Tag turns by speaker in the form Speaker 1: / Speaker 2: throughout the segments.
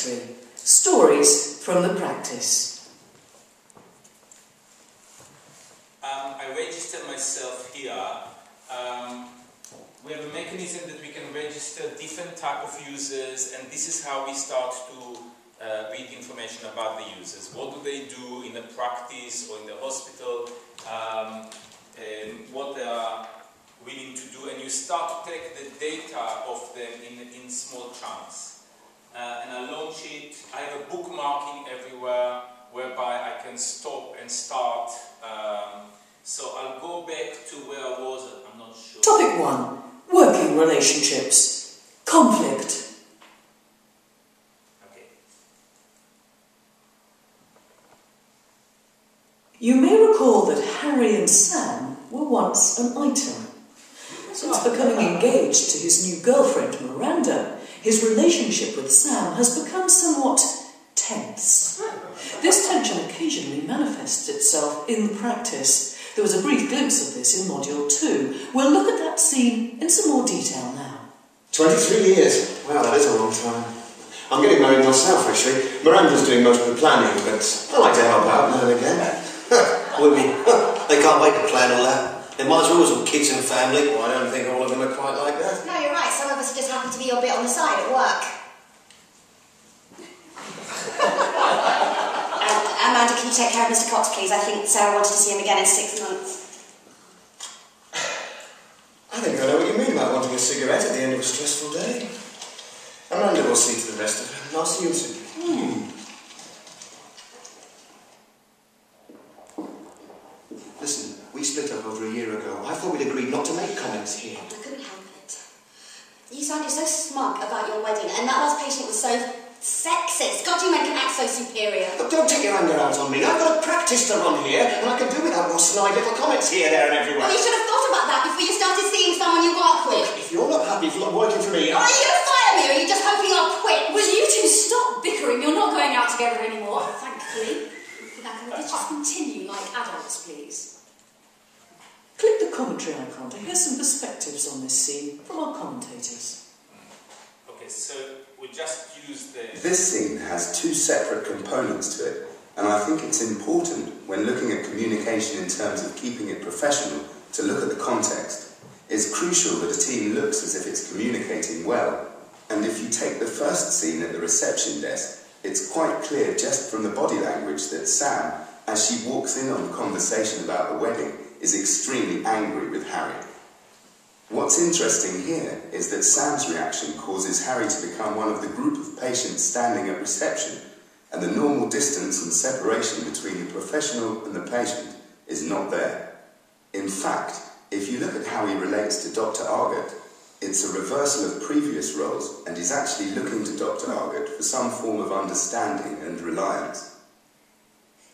Speaker 1: history. Stories from the practice.
Speaker 2: I registered myself here. We have a mechanism that we can register different type of users, and this is how we start to read information about the users. What do they do in the practice or in the hospital? What they are willing to do, and you start to take the data of them in small chunks. And I launch it. I have a bookmarking everywhere whereby I can stop and start. So I'll go back to where I was. I'm not sure.
Speaker 1: Topic 1. Working relationships. Conflict.
Speaker 2: Okay.
Speaker 1: You may recall that Harry and Sam were once an item. Since becoming engaged to his new girlfriend, Miranda, his relationship with Sam has become somewhat tense. This tension occasionally manifests itself in the practice. There was a brief glimpse of this in Module 2. We'll look at that scene in some more detail now.
Speaker 3: 23 years. Wow, that is a long time. I'm getting married myself, actually. Miranda's doing most of the planning, but I like to help out now and again.
Speaker 4: Women, they can't make a plan all that. They're much rules with kids and family.
Speaker 3: Well, I don't think all of them are quite like that.
Speaker 5: No, you're right. Some of us are just happy to be your bit on the side at work. Amanda, can you take care of Mr. Cox, please? I think Sarah wanted to see him again in 6 months.
Speaker 3: I think I know what you mean about wanting a cigarette at the end of a stressful day. Amanda will see to the rest of it, and I'll see you soon. Listen, we split up over a year ago. I thought we'd agreed not to make comments here.
Speaker 5: I couldn't help it. You sounded so smug about your wedding, and that last patient was so sexist. God, you make him act so superior.
Speaker 3: Look, don't take your anger out on me. I've got a practice to run here, and I can do without more snide little comments here, there, and everywhere.
Speaker 5: Well, you should have thought about that before you started seeing someone you work with.
Speaker 3: If you're not happy working for me,
Speaker 5: Are you going to fire me, or are you just hoping I'll quit?
Speaker 6: Will you two stop bickering? You're not going out together anymore, thankfully. Now, can we just continue like adults, please?
Speaker 1: Click the commentary icon to hear some perspectives on this scene from our commentators.
Speaker 2: Okay, so we just use the...
Speaker 7: This scene has 2 separate components to it, and I think it's important when looking at communication in terms of keeping it professional to look at the context. It's crucial that a team looks as if it's communicating well, and if you take the first scene at the reception desk, it's quite clear just from the body language that Sam, as she walks in on the conversation about the wedding, is extremely angry with Harry. What's interesting here is that Sam's reaction causes Harry to become one of the group of patients standing at reception, and the normal distance and separation between the professional and the patient is not there. In fact, if you look at how he relates to Dr. Argott, it's a reversal of previous roles, and he's actually looking to Dr. Argott for some form of understanding and reliance.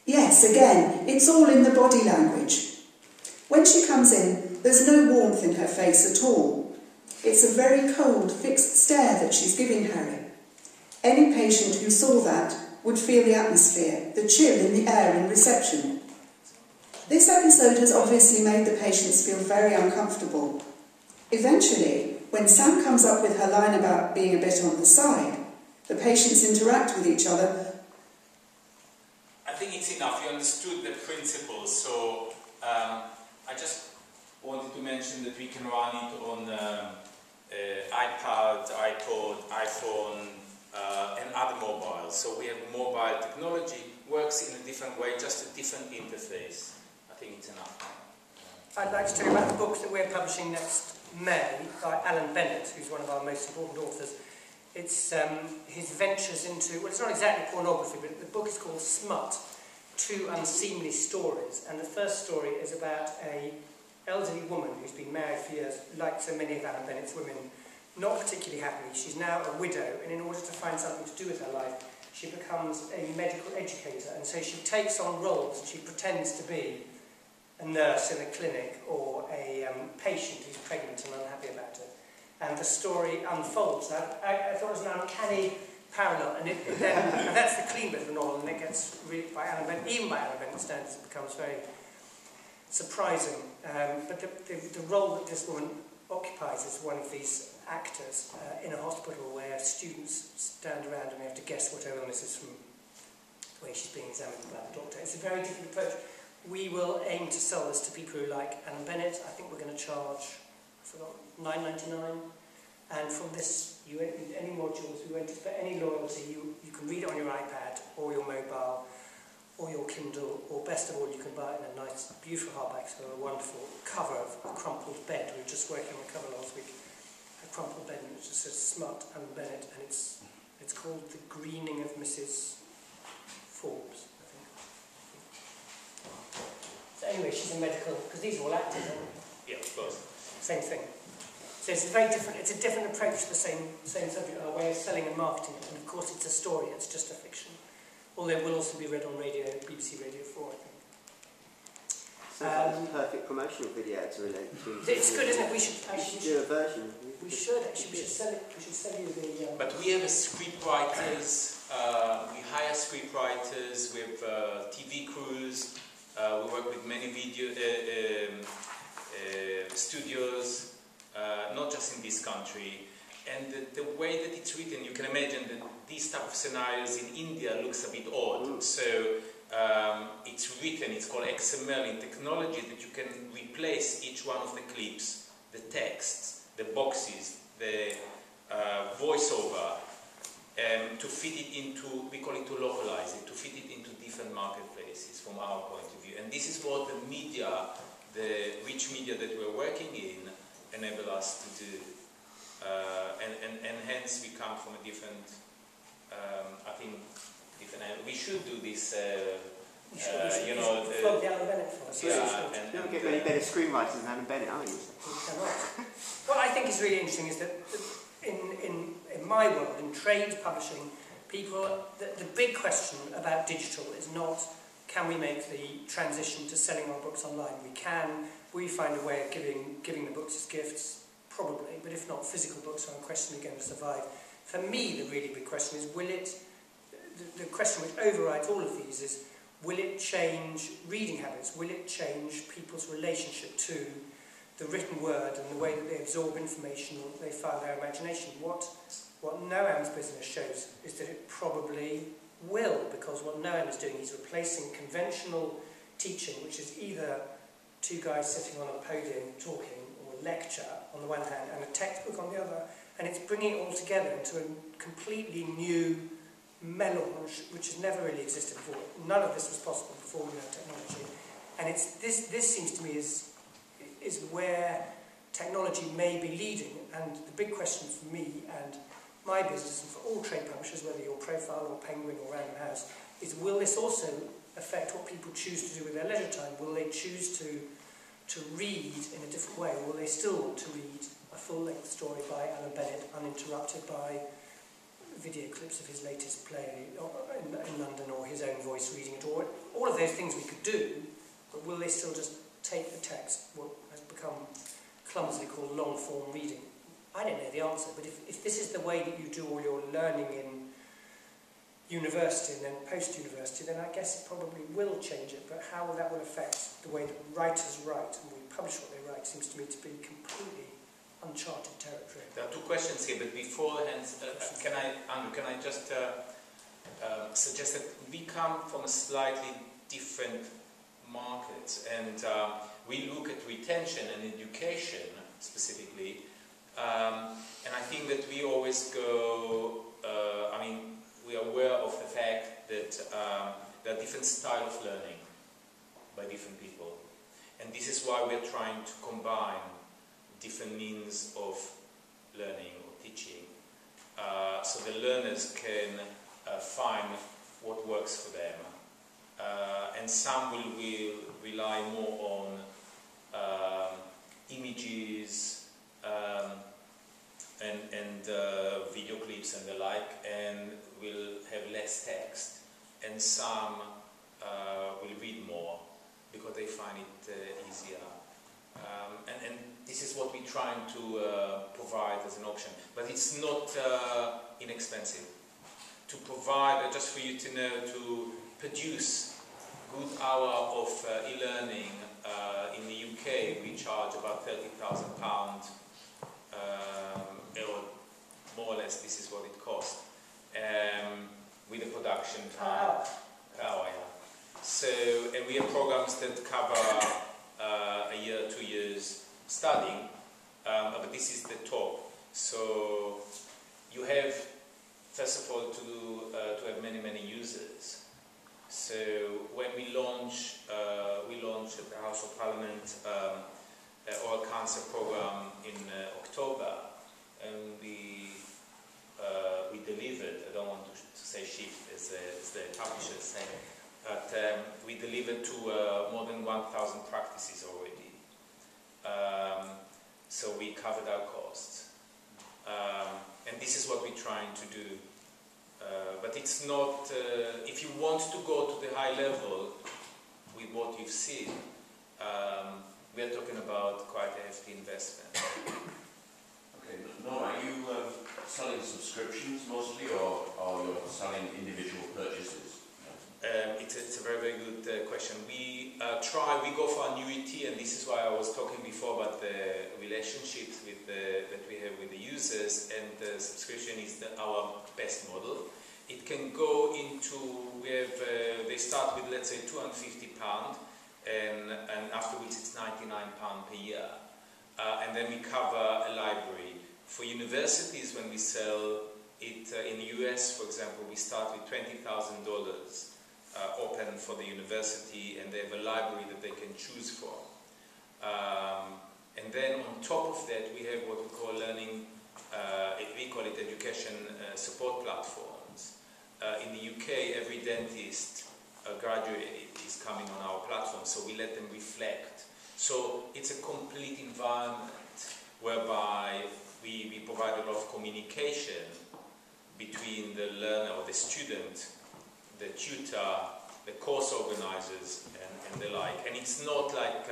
Speaker 8: Yes, again, it's all in the body language. When she comes in, there's no warmth in her face at all. It's a very cold, fixed stare that she's giving Harry. Any patient who saw that would feel the atmosphere, the chill in the air in reception. This episode has obviously made the patients feel very uncomfortable. Eventually, when Sam comes up with her line about being a bit on the side, the patients interact with each other.
Speaker 2: I think it's enough. You understood the principles, so I just wanted to mention that we can run it on iPad, iPod, iPhone, and other mobiles. So we have mobile technology, works in a different way, just a different interface. I think it's enough.
Speaker 9: I'd like to tell you about the books that we're publishing next May by Alan Bennett, who's one of our most important authors. It's his ventures into, well, it's not exactly pornography, but the book is called Smut, 2 Unseemly Stories. And the first story is about an elderly woman who's been married for years, like so many of Alan Bennett's women, not particularly happy. She's now a widow, and in order to find something to do with her life, she becomes a medical educator, and so she takes on roles, and she pretends to be a nurse in a clinic or a patient who's pregnant and unhappy about it. And the story unfolds. I thought it was an uncanny parallel, and that's the clean bit of the novel, and it gets read by Alan Bennett, even by Alan Bennett's standards, it becomes very surprising. But the role that this woman occupies as one of these actors in a hospital where students stand around and they have to guess what her illness is from the way she's being examined by the doctor. It's a very different approach. We will aim to sell this to people who like Alan Bennett. I think we're going to charge, I forgot, $9.99. And from this, you won't need any modules, you won't expect any loyalty. You can read it on your iPad or your mobile or your Kindle, or best of all, you can buy it in a nice, beautiful hardback, so a wonderful cover of a crumpled bed. We were just working on the cover last week. A crumpled bed, which just says Smut and Bennett, and it's called The Greening of Mrs. Forbes, I think. So anyway, she's a medical, because these are all actors, aren't they?
Speaker 2: Yeah, of course.
Speaker 9: Same thing. So it's very different. It's a different approach to the same subject, our way of selling and marketing it. And of course, it's a story. It's just a fiction. Although it will also be read on radio, BBC Radio 4, I think.
Speaker 10: So that's a perfect promotional video to relate to.
Speaker 9: It's good, isn't it? We should
Speaker 10: do a version.
Speaker 9: We should actually. We should sell it. We should sell you the.
Speaker 2: But we have script writers. We hire script writers. We have TV crews. We work with many video studios, not just in this country. And the way that it's written, you can imagine that these type of scenarios in India looks a bit odd. So it's written, it's called XML in technology, that you can replace each one of the clips, the texts, the boxes, the voiceover, to fit it into, we call it to localize it, to fit it into different marketplaces from our point of view. And this is what the media, the rich media that we're working in, enable us to do. And hence we come from a different, I think, different. We should do this. You know,
Speaker 9: flog the Alan Bennett for us.
Speaker 2: Yeah,
Speaker 10: you don't get many better screenwriters than Alan Bennett, are you?
Speaker 9: What I think is really interesting is that in my world, in trade publishing, people, the big question about digital is not can we make the transition to selling our books online. We can. We find a way of giving the books as gifts. Probably, but if not, physical books are unquestionably going to survive. For me, the really big question is, will it, the question which overrides all of these is, will it change reading habits? Will it change people's relationship to the written word and the way that they absorb information or they file their imagination? What Noam's business shows is that it probably will, because what Noam is doing, he's replacing conventional teaching, which is either two guys sitting on a podium talking, lecture on the one hand and a textbook on the other, and it's bringing it all together into a completely new melange which has never really existed before. None of this was possible before we had technology, and it's this seems to me is where technology may be leading. And the big question for me and my business and for all trade publishers, whether you're Profile or Penguin or Random House, is will this also affect what people choose to do with their leisure time? Will they choose to read in a different way? Will they still want to read a full-length story by Alan Bennett, uninterrupted by video clips of his latest play in London, or his own voice reading it, or all of those things we could do, but will they still just take the text, what has become clumsily called long-form reading? I don't know the answer, but if this is the way that you do all your learning in university and then post-university, then I guess it probably will change it, but how that will affect the way that writers write and we publish what they write seems to me to be completely uncharted territory.
Speaker 2: There are two questions here, but beforehand, can I just suggest that we come from a slightly different market, and we look at retention and education specifically, and I think that we always go, we are aware of the fact that there are different styles of learning by different people. And this is why we are trying to combine different means of learning or teaching, so the learners can find what works for them. And some will rely more on images, and video clips and the like, and will have less text, and some will read more because they find it easier. And this is what we're trying to provide as an option, but it's not inexpensive to provide. Just for you to know, to produce good hour of e-learning in the UK, we charge about £30,000. more or less this is what it cost, with the production time. Oh, yeah. So, and we have programs that cover a year, 2 years studying, but this is the top. So you have, first of all, to have many users. So when we launch at the House of Parliament oral cancer program in October, and we delivered. I don't want to say shipped as the publishers say, but we delivered to more than 1,000 practices already. So we covered our costs, and this is what we're trying to do. But it's not, if you want to go to the high level with what you've seen, we are talking about quite a hefty investment.
Speaker 11: Okay, Norma, are you selling subscriptions mostly, or are you selling individual purchases?
Speaker 2: It's a very good question. We go for annuity, and this is why I was talking before about the relationships that we have with the users, and the subscription is our best model. It can go into, they start with, let's say, £250, and afterwards it's £99 per year. And then we cover a library. For universities, when we sell it in the US, for example, we start with $20,000 open for the university, and they have a library that they can choose from. And then on top of that, we have what we call learning, we call it education support platforms. In the UK, every dentist graduate is coming on our platform, so we let them reflect. So it's a complete environment whereby we provide a lot of communication between the learner or the student, the tutor, the course organizers, and the like. And it's not like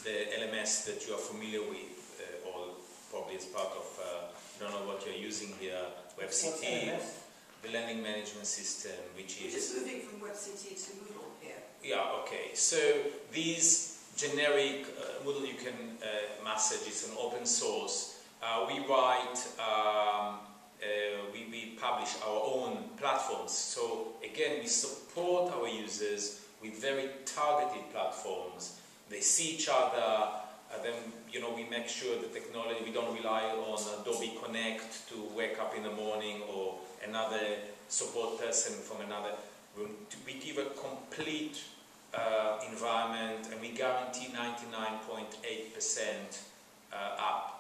Speaker 2: the LMS that you are familiar with, or probably as part of, I don't know what you're using here, WebCT, the learning management system, which is...
Speaker 12: We're just moving from WebCT to Moodle here.
Speaker 2: Yeah, okay. So these generic Moodle you can message, it's an open source. We write, we publish our own platforms. So again, we support our users with very targeted platforms. They see each other, then we make sure the technology, we don't rely on Adobe Connect to wake up in the morning, or another support person from another room. We give a complete environment, and we guarantee 99.8% up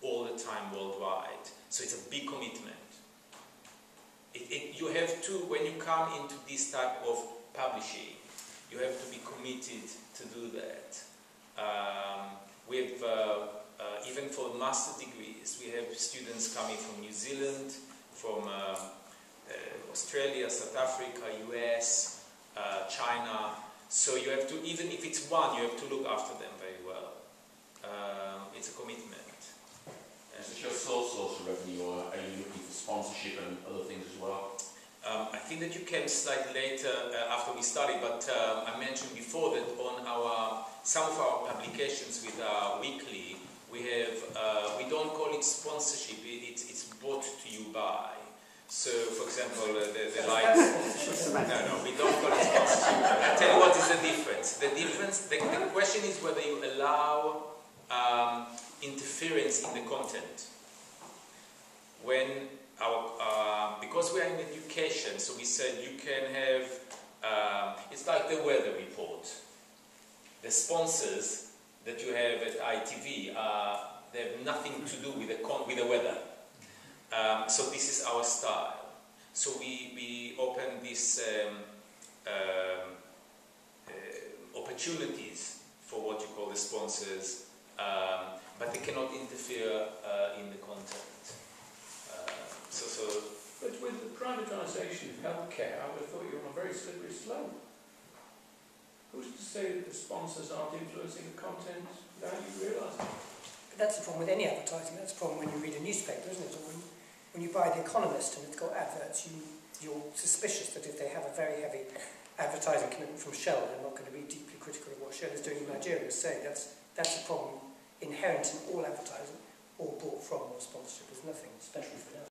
Speaker 2: all the time worldwide. So it's a big commitment. You have to, when you come into this type of publishing, you have to be committed to do that. Even for master degrees, we have students coming from New Zealand, from Australia, South Africa, US, China. So you have to, even if it's one, you have to look after them very well. It's a commitment.
Speaker 11: Is this your sole source of revenue, or are you looking for sponsorship and other things as well?
Speaker 2: I think that you came slightly later after we started, but I mentioned before that on some of our publications with our weekly, we have, we don't call it sponsorship, it's brought to you by. So, for example, the likes, no, we don't call it sponsorship. I'll tell you what is the difference. The question is whether you allow interference in the content. When because we are in education, so we said you can have, it's like the weather report. The sponsors that you have at ITV, they have nothing to do with the weather. So this is our style. So we open these opportunities for what you call the sponsors, but they cannot interfere in the content.
Speaker 13: But with the privatisation of healthcare, I would have thought you were on a very slippery slope. Who's to say that the sponsors aren't influencing the content without you realising?
Speaker 9: But that's the problem with any advertising. That's the problem when you read a newspaper, isn't it? Or when you buy The Economist and it's got adverts, you're suspicious that if they have a very heavy advertising commitment from Shell, they're not going to be deeply critical of what Shell is doing in Nigeria. That's the problem inherent in all advertising. or bought from or sponsorship. There's nothing special for that.